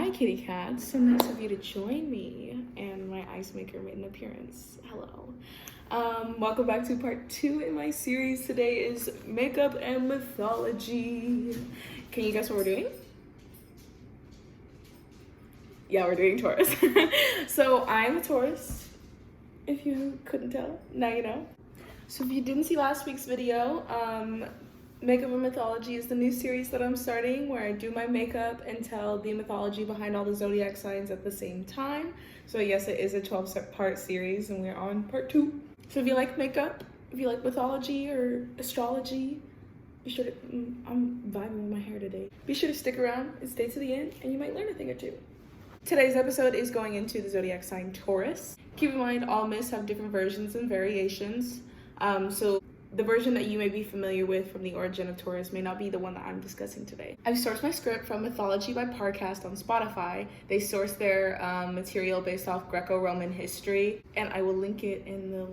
Hi, kitty cat. So nice of you to join me. And my ice maker made an appearance. Hello. Welcome back to part 2 in my series. Today is makeup and mythology. Can you guess what we're doing? Yeah, we're doing Taurus. So I'm a Taurus. If you couldn't tell, now you know. So if you didn't see last week's video, Makeup and Mythology is the new series that I'm starting where I do my makeup and tell the mythology behind all the Zodiac signs at the same time. So yes, it is a 12-part series and we're on part 2. So if you like makeup, if you like mythology or astrology, be sure to, I'm vibing with my hair today. Be sure to stick around and stay to the end and you might learn a thing or two. Today's episode is going into the Zodiac sign Taurus. Keep in mind all myths have different versions and variations. So the version that you may be familiar with from the origin of Taurus may not be the one that I'm discussing today. I've sourced my script from Mythology by Parcast on Spotify. They source their material based off Greco Roman history, and I will link it in the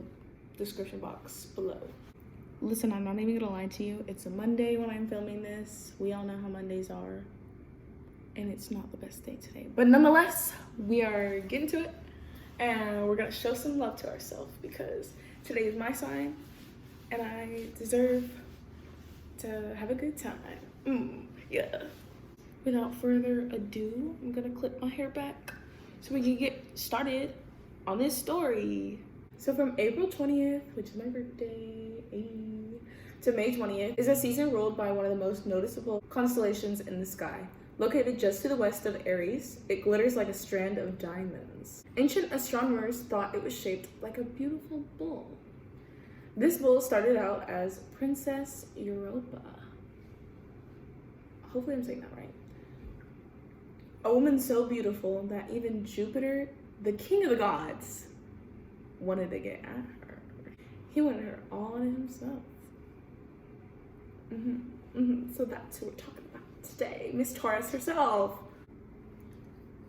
description box below. Listen, I'm not even gonna lie to you. It's a Monday when I'm filming this. We all know how Mondays are, and it's not the best day today. But nonetheless, we are getting to it, and we're gonna show some love to ourselves because today is my sign, and I deserve to have a good time. Yeah. Without further ado, I'm gonna clip my hair back so we can get started on this story. So from April 20th, which is my birthday, to May 20th, is a season ruled by one of the most noticeable constellations in the sky. Located just to the west of Aries, it glitters like a strand of diamonds. Ancient astronomers thought it was shaped like a beautiful bull. This bull started out as Princess Europa. Hopefully I'm saying that right. A woman so beautiful that even Jupiter, the king of the gods, wanted to get at her. He wanted her all to himself. So that's who we're talking about today, Miss Taurus herself.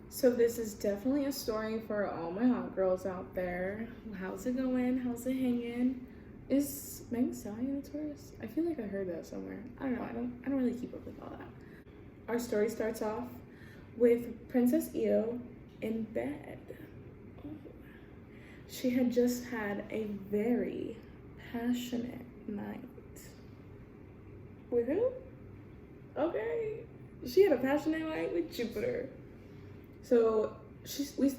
So this is definitely a story for all my hot girls out there. How's it going? How's it hanging? Is Megan Stallion a Taurus? I feel like I heard that somewhere. I don't know. I don't really keep up with all that. Our story starts off with Princess Io in bed. She had just had a very passionate night. With who? Okay. She had a passionate night with Jupiter. So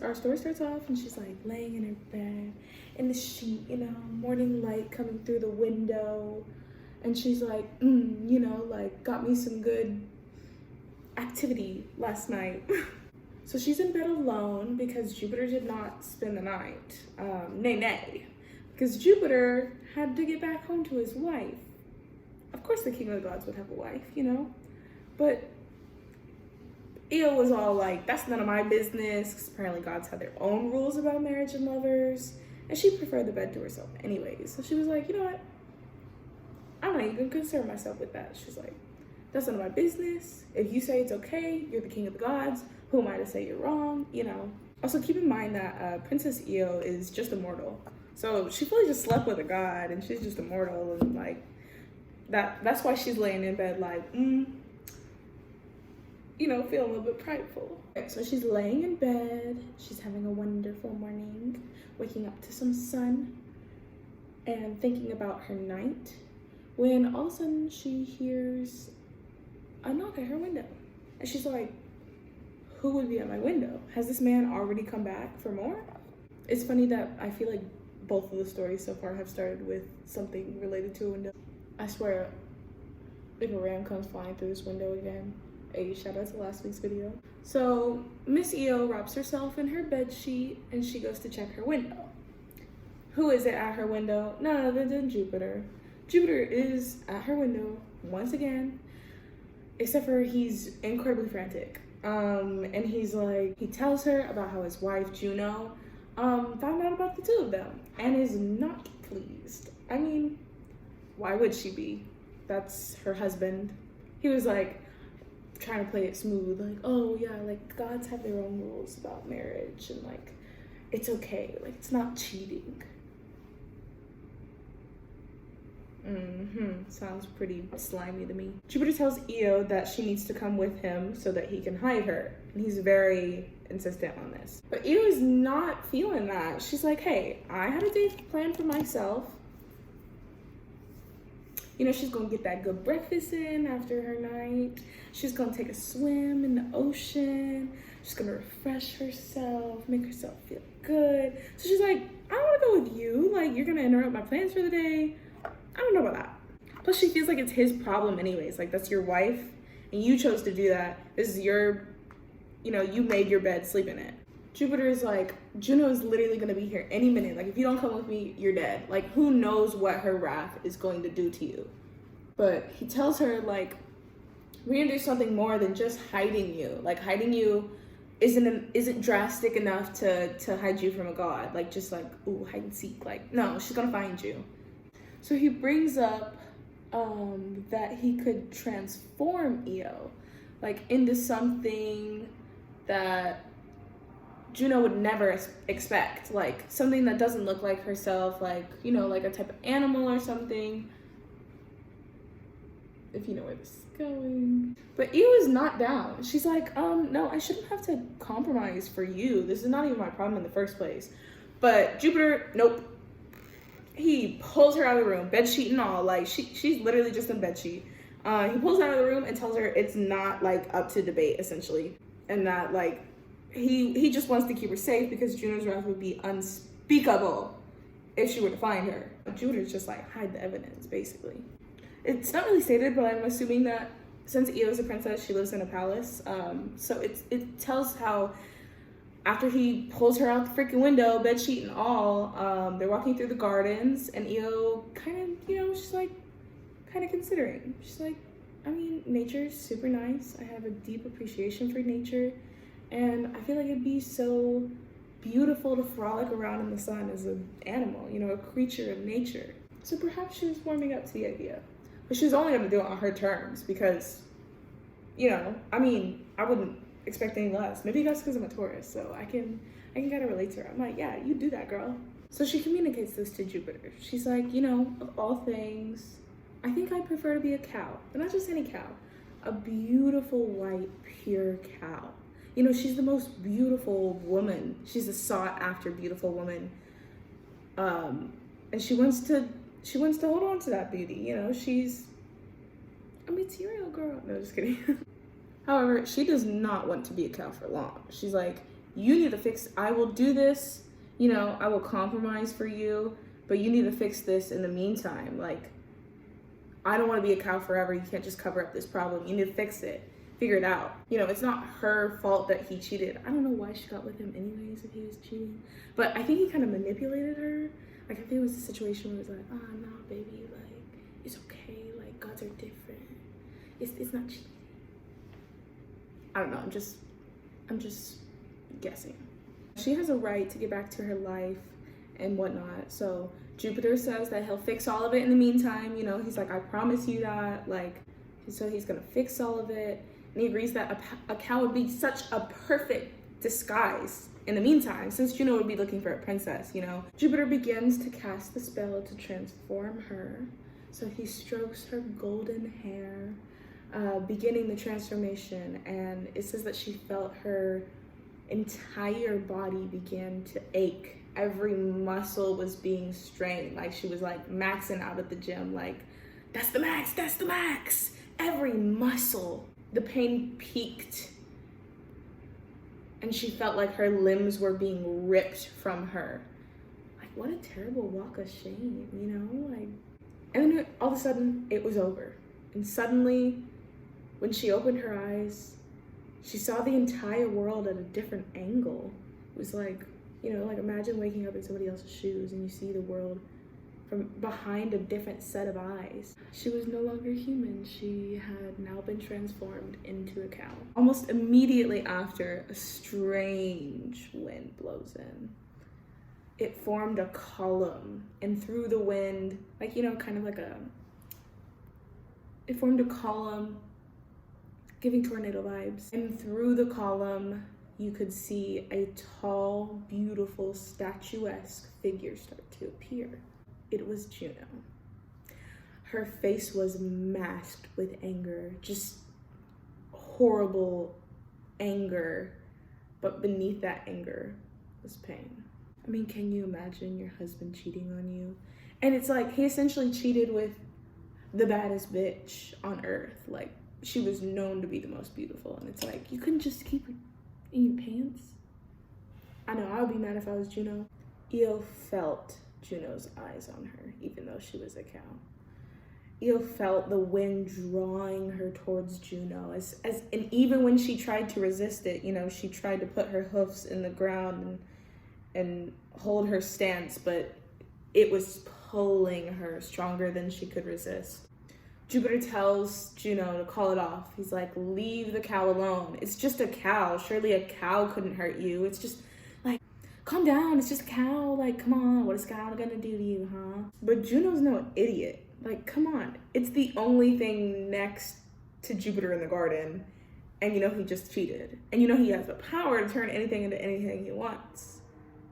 our story starts off and she's like laying in her bed in the sheet, morning light coming through the window. And she's like, got me some good activity last night. So she's in bed alone because Jupiter did not spend the night. Nay. Because Jupiter had to get back home to his wife. Of course the king of the gods would have a wife, But Io was all like, that's none of my business, because apparently gods have their own rules about marriage and lovers, and she preferred the bed to herself anyways. So she was like, you know what? I'm not even gonna concern myself with that. She's like, that's none of my business. If you say it's okay, you're the king of the gods. Who am I to say you're wrong? Also keep in mind that Princess Io is just a mortal. So she fully just slept with a god, and she's just a mortal, and like, that's why she's laying in bed like, feel a little bit prideful. Okay, so she's laying in bed, she's having a wonderful morning, waking up to some sun and thinking about her night, when all of a sudden she hears a knock at her window. And she's like, who would be at my window? Has this man already come back for more? It's funny that I feel like both of the stories so far have started with something related to a window. I swear, if a ram comes flying through this window again, hey, shout out to last week's video. So Miss Io wraps herself in her bed sheet and she goes to check her window. Who is it at her window? None other than Jupiter. Jupiter is at her window once again, except for he's incredibly frantic. And he's like, he tells her about how his wife Juno found out about the two of them and is not pleased. I mean, why would she be? That's her husband. He was like trying to play it smooth, like, oh yeah, like gods have their own rules about marriage and like it's okay, like it's not cheating. Sounds pretty slimy to me. Jupiter tells Io that she needs to come with him so that he can hide her. And he's very insistent on this. But Io is not feeling that. She's like, hey, I had a date planned for myself. You know, she's gonna get that good breakfast in after her night. She's gonna take a swim in the ocean. She's gonna refresh herself, make herself feel good. So she's like, I don't wanna go with you. Like, you're gonna interrupt my plans for the day. I don't know about that. Plus, she feels like it's his problem anyways. Like, that's your wife, and you chose to do that. This is your, you know, you made your bed, sleep in it. Jupiter is like, Juno is literally gonna be here any minute. Like, if you don't come with me, you're dead. Like, who knows what her wrath is going to do to you. But he tells her, like, we're gonna do something more than just hiding you. Like, hiding you isn't drastic enough to hide you from a god. Like, just like, ooh, hide and seek. Like, no, she's gonna find you. So he brings up that he could transform Io, like, into something that Juno would never expect, like something that doesn't look like herself, like, you know, like a type of animal or something, if you know where this is going. But Io is not down. She's like, no, I shouldn't have to compromise for you. This is not even my problem in the first place. But Jupiter, nope. He pulls her out of the room, bed sheet and all. Like, she's literally just in bed sheet. He pulls her out of the room and tells her it's not, like, up to debate, essentially. And that, like, he just wants to keep her safe because Juno's wrath would be unspeakable if she were to find her. But Jupiter's just like, hide the evidence, basically. It's not really stated, but I'm assuming that since Io is a princess, she lives in a palace. So it tells how after he pulls her out the freaking window, bed sheet and all, they're walking through the gardens, and Io kind of, you know, she's like, kind of considering. She's like, I mean, nature's super nice. I have a deep appreciation for nature, and I feel like it'd be so beautiful to frolic around in the sun as an animal, you know, a creature of nature. So perhaps she was warming up to the idea. But she was only going to do it on her terms because, you know, I mean, I wouldn't expect any less. Maybe that's because I'm a Taurus, so I can kind of relate to her. I'm like, yeah, you do that, girl. So she communicates this to Jupiter. She's like, you know, of all things, I think I prefer to be a cow, but not just any cow, a beautiful white, pure cow. You know, she's the most beautiful woman. She's a sought after beautiful woman. And she wants to hold on to that beauty. You know, she's a material girl. No, just kidding. However, she does not want to be a cow for long. She's like, you need to fix, I will do this, you know, I will compromise for you, but you need to fix this in the meantime. Like, I don't want to be a cow forever. You can't just cover up this problem. You need to fix it. Figure it out. You know, it's not her fault that he cheated. I don't know why she got with him anyways if he was cheating. But I think he kind of manipulated her. Like, I think it was a situation where it was like, oh, no, baby, like, it's okay. Like, gods are different. It's not cheating. I don't know. I'm just guessing. She has a right to get back to her life and whatnot. So Jupiter says that he'll fix all of it in the meantime. You know, he's like, I promise you that. Like, so he's gonna fix all of it. And he agrees that a cow would be such a perfect disguise in the meantime, since Juno would be looking for a princess, you know. Jupiter begins to cast the spell to transform her. So he strokes her golden hair, beginning the transformation. And it says that she felt her entire body began to ache. Every muscle was being strained. Like, she was like maxing out at the gym. Like, that's the max, that's the max. Every muscle, the pain peaked. And she felt like her limbs were being ripped from her. Like, what a terrible walk of shame, you know? Like, and then all of a sudden, it was over. And suddenly, when she opened her eyes, she saw the entire world at a different angle. It was like, you know, like, imagine waking up in somebody else's shoes and you see the world from behind a different set of eyes. She was no longer human. She had now been transformed into a cow. Almost immediately after, a strange wind blows in. It formed a column, and through the wind, like, you know, kind of like it formed a column, giving tornado vibes. And through the column, you could see a tall, beautiful, statuesque figure start to appear. It was Juno. her face was masked with anger, just horrible anger, but beneath that anger was pain. I mean, can you imagine your husband cheating on you? And it's like, he essentially cheated with the baddest bitch on earth. Like, she was known to be the most beautiful, and it's like, you couldn't just keep her in your pants? I know, I would be mad if I was Juno. Io felt Juno's eyes on her, even though she was a cow. Io felt the wind drawing her towards Juno, and even when she tried to resist it, you know, she tried to put her hoofs in the ground and hold her stance, but it was pulling her stronger than she could resist. Jupiter tells Juno to call it off. He's like, leave the cow alone. It's just a cow. Surely a cow couldn't hurt you. It's just like, calm down. It's just a cow. Like, come on. What is cow gonna do to you, huh? But Juno's no idiot. Like, come on. It's the only thing next to Jupiter in the garden. And you know he just cheated. And you know he has the power to turn anything into anything he wants.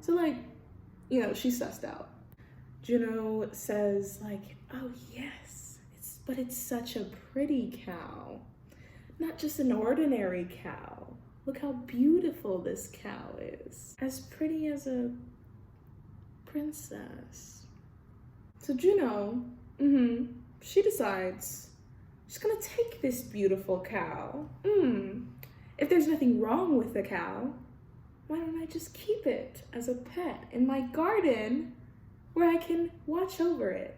So, like, you know, she's sussed out. Juno says, like, oh, yes. But it's such a pretty cow, not just an ordinary cow. Look how beautiful this cow is. As pretty as a princess. So Juno, she decides she's gonna take this beautiful cow. If there's nothing wrong with the cow, why don't I just keep it as a pet in my garden where I can watch over it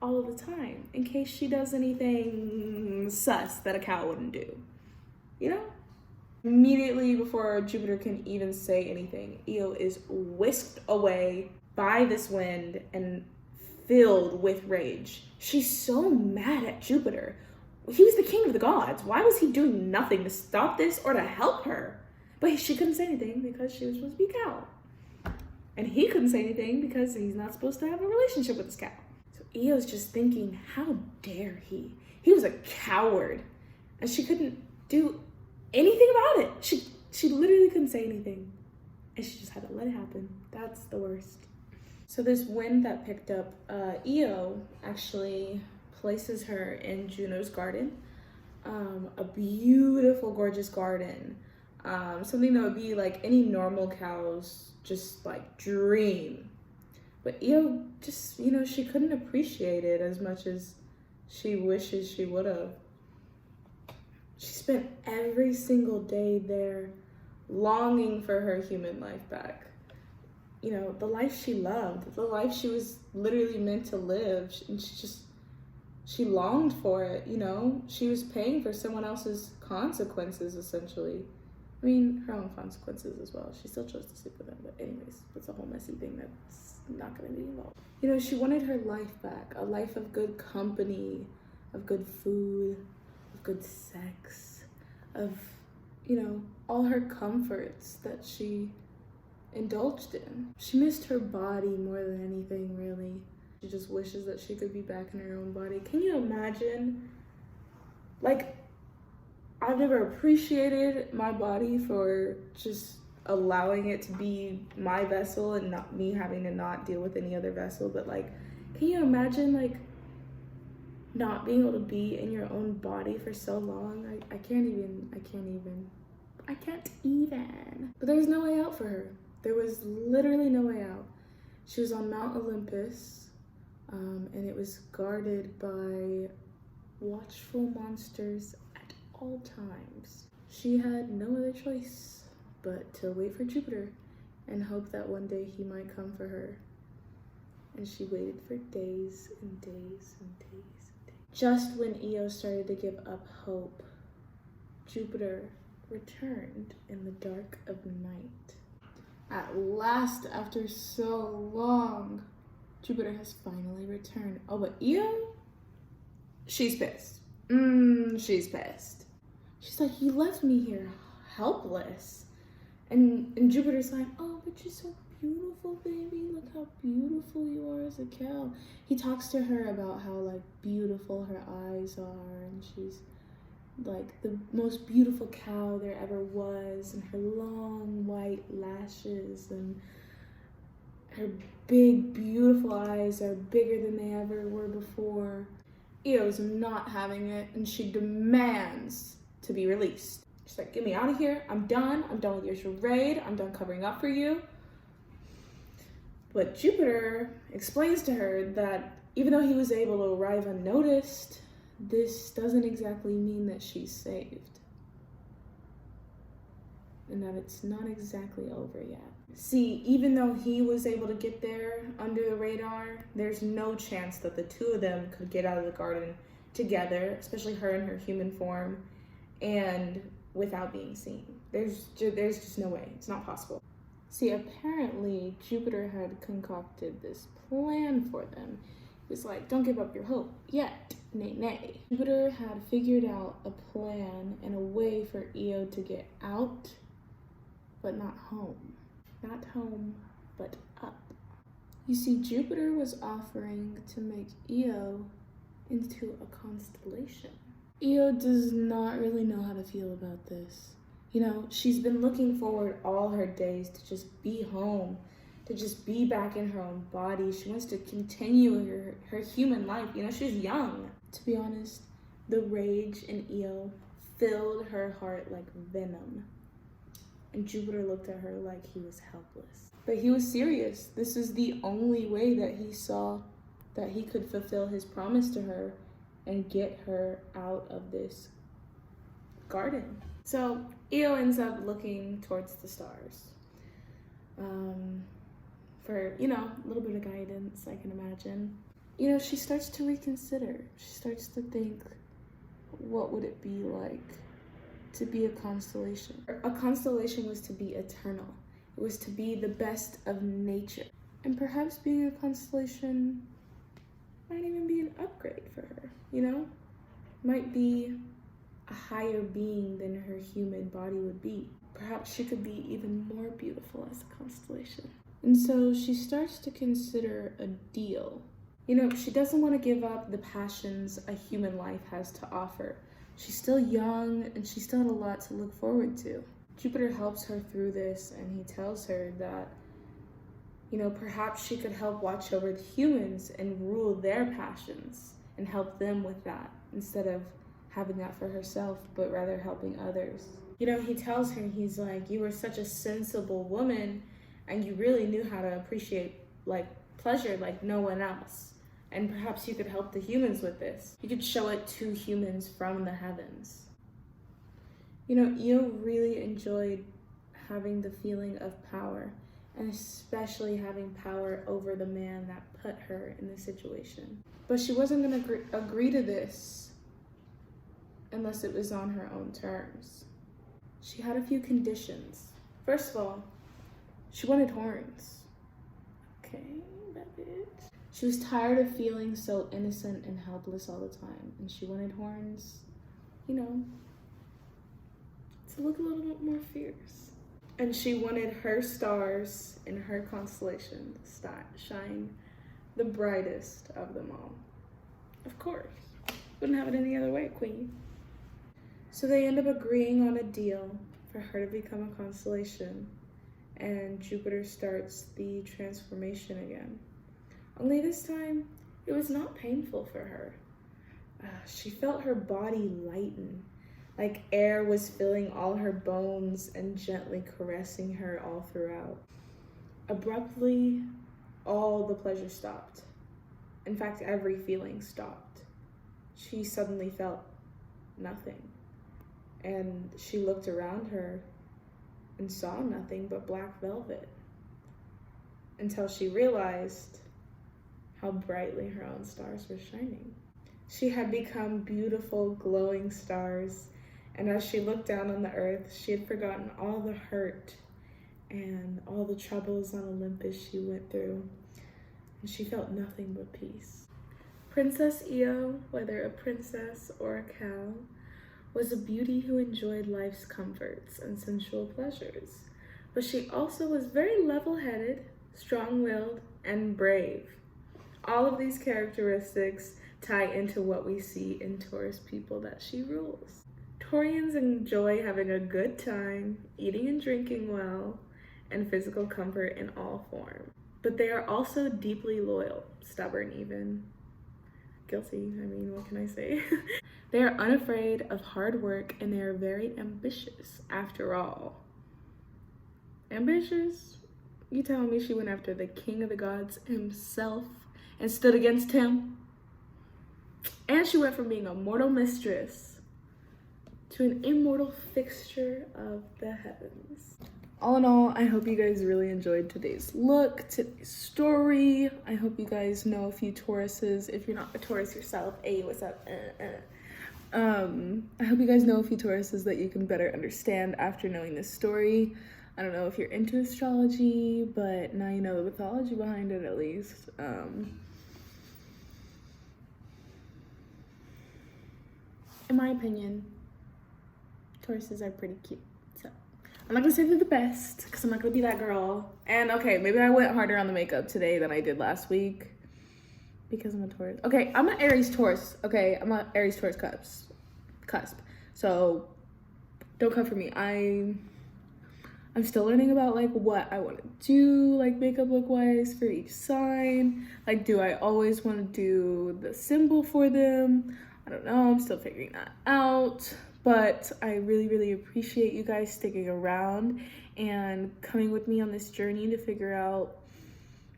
all of the time, in case she does anything sus that a cow wouldn't do, you know? Immediately before Jupiter can even say anything, Io is whisked away by this wind and filled with rage. She's so mad at Jupiter. He was the king of the gods. Why was he doing nothing to stop this or to help her? But she couldn't say anything because she was supposed to be a cow. And he couldn't say anything because he's not supposed to have a relationship with this cow. Io's just thinking, how dare he? He was a coward. And she couldn't do anything about it. She literally couldn't say anything. And she just had to let it happen. That's the worst. So this wind that picked up, Io actually places her in Juno's garden. A beautiful, gorgeous garden. Something that would be like any normal cow's just like dream. But Io just, you know, she couldn't appreciate it as much as she wishes she would have. She spent every single day there longing for her human life back. You know, the life she loved, the life she was literally meant to live. And she longed for it, you know? She was paying for someone else's consequences, essentially. I mean, her own consequences as well. She still chose to sleep with him, but anyways, that's a whole messy thing that's not gonna be involved. You know, she wanted her life back, a life of good company, of good food, of good sex, of, you know, all her comforts that she indulged in. She missed her body more than anything, really. She just wishes that she could be back in her own body. Can you imagine? Like, I've never appreciated my body for just allowing it to be my vessel and not me having to not deal with any other vessel. But like, can you imagine like not being able to be in your own body for so long? I can't even. But there was no way out for her. There was literally no way out. She was on Mount Olympus, and it was guarded by watchful monsters at all times. She had no other choice but to wait for Jupiter and hope that one day he might come for her. And she waited for days and days and days and days. Just when Io started to give up hope, Jupiter returned in the dark of night. At last, after so long, Jupiter has finally returned. Oh, but Io? She's pissed. She's pissed. She's like, you left me here helpless. And Jupiter's like, oh, but you're so beautiful, baby. Look how beautiful you are as a cow. He talks to her about how, like, beautiful her eyes are, and she's, like, the most beautiful cow there ever was, and her long white lashes, and her big, beautiful eyes are bigger than they ever were before. Io's not having it, and she demands to be released. She's like, get me out of here. I'm done with your charade. I'm done covering up for you. But Jupiter explains to her that even though he was able to arrive unnoticed, this doesn't exactly mean that she's saved. And that it's not exactly over yet. See, even though he was able to get there under the radar, there's no chance that the two of them could get out of the garden together, especially her in her human form, and without being seen. There's just no way. It's not possible. See, apparently Jupiter had concocted this plan for them. It was like, don't give up your hope yet, nay. Jupiter had figured out a plan and a way for Io to get out, but not home. Not home, but up. You see, Jupiter was offering to make Io into a constellation. Io does not really know how to feel about this. You know, she's been looking forward all her days to just be home, to just be back in her own body. She wants to continue her human life. You know, she's young. To be honest, the rage in Io filled her heart like venom. And Jupiter looked at her like he was helpless. But he was serious. This is the only way that he saw that he could fulfill his promise to her and get her out of this garden. So Io ends up looking towards the stars for, you know, a little bit of guidance, I can imagine. You know, she starts to reconsider. She starts to think, what would it be like to be a constellation? A constellation was to be eternal. It was to be the best of nature. And perhaps being a constellation might even be an upgrade for her, you know? Might be a higher being than her human body would be. Perhaps she could be even more beautiful as a constellation. And so she starts to consider a deal. You know, she doesn't want to give up the passions a human life has to offer. She's still young and she still had a lot to look forward to. Jupiter helps her through this, and he tells her that, you know, perhaps she could help watch over the humans and rule their passions and help them with that instead of having that for herself, but rather helping others. You know, he tells her, he's like, you were such a sensible woman and you really knew how to appreciate like pleasure like no one else. And perhaps you could help the humans with this. You could show it to humans from the heavens. You know, Io really enjoyed having the feeling of power, and especially having power over the man that put her in this situation. But she wasn't gonna agree to this unless it was on her own terms. She had a few conditions. First of all, she wanted horns. Okay, that bitch. She was tired of feeling so innocent and helpless all the time, and she wanted horns, you know, to look a little bit more fierce. And she wanted her stars in her constellation to shine the brightest of them all. Of course, wouldn't have it any other way, queen. So they end up agreeing on a deal for her to become a constellation, and Jupiter starts the transformation again. Only this time, it was not painful for her. She felt her body lighten, like air was filling all her bones and gently caressing her all throughout. Abruptly, all the pleasure stopped. In fact, every feeling stopped. She suddenly felt nothing. And she looked around her and saw nothing but black velvet, until she realized how brightly her own stars were shining. She had become beautiful, glowing stars, and as she looked down on the earth, she had forgotten all the hurt and all the troubles on Olympus she went through, and she felt nothing but peace. Princess Io, whether a princess or a cow, was a beauty who enjoyed life's comforts and sensual pleasures, but she also was very level-headed, strong-willed, and brave. All of these characteristics tie into what we see in Taurus people that she rules. Taurians enjoy having a good time, eating and drinking well, and physical comfort in all forms. But they are also deeply loyal, stubborn even. guilty. I mean, what can I say? They are unafraid of hard work and they are very ambitious after all. Ambitious? You telling me she went after the king of the gods himself and stood against him? And she went from being a mortal mistress to an immortal fixture of the heavens. All in all, I hope you guys really enjoyed today's look, today's story. I hope you guys know a few Tauruses. If you're not a Taurus yourself, hey, what's up? I hope you guys know a few Tauruses that you can better understand after knowing this story. I don't know if you're into astrology, but now you know the mythology behind it at least. In my opinion, Tauruses are pretty cute. So I'm not gonna say they're the best because I'm not gonna be that girl. And okay, maybe I went harder on the makeup today than I did last week because I'm a Taurus. Okay, I'm an Aries Taurus. Okay, I'm an Aries Taurus cusp. So don't come for me. I'm still learning about like what I want to do, like makeup look wise for each sign. Like, do I always want to do the symbol for them? I don't know, I'm still figuring that out. But I really, really appreciate you guys sticking around and coming with me on this journey to figure out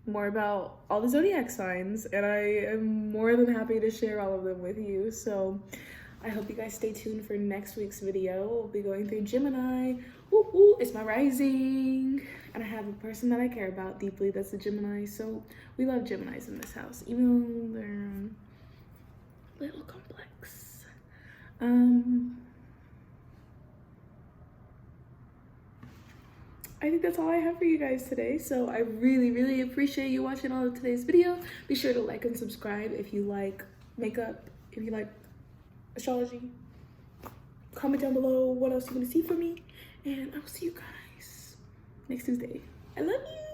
more about all the zodiac signs. And I am more than happy to share all of them with you. So I hope you guys stay tuned for next week's video. We'll be going through Gemini. Woo woo, it's my rising. And I have a person that I care about deeply that's a Gemini. So we love Geminis in this house, even though they're a little complex. I think that's all I have for you guys today. So I really, really appreciate you watching all of today's video. Be sure to like and subscribe if you like makeup, if you like astrology. Comment down below what else you want to see from me. And I'll see you guys next Tuesday. I love you.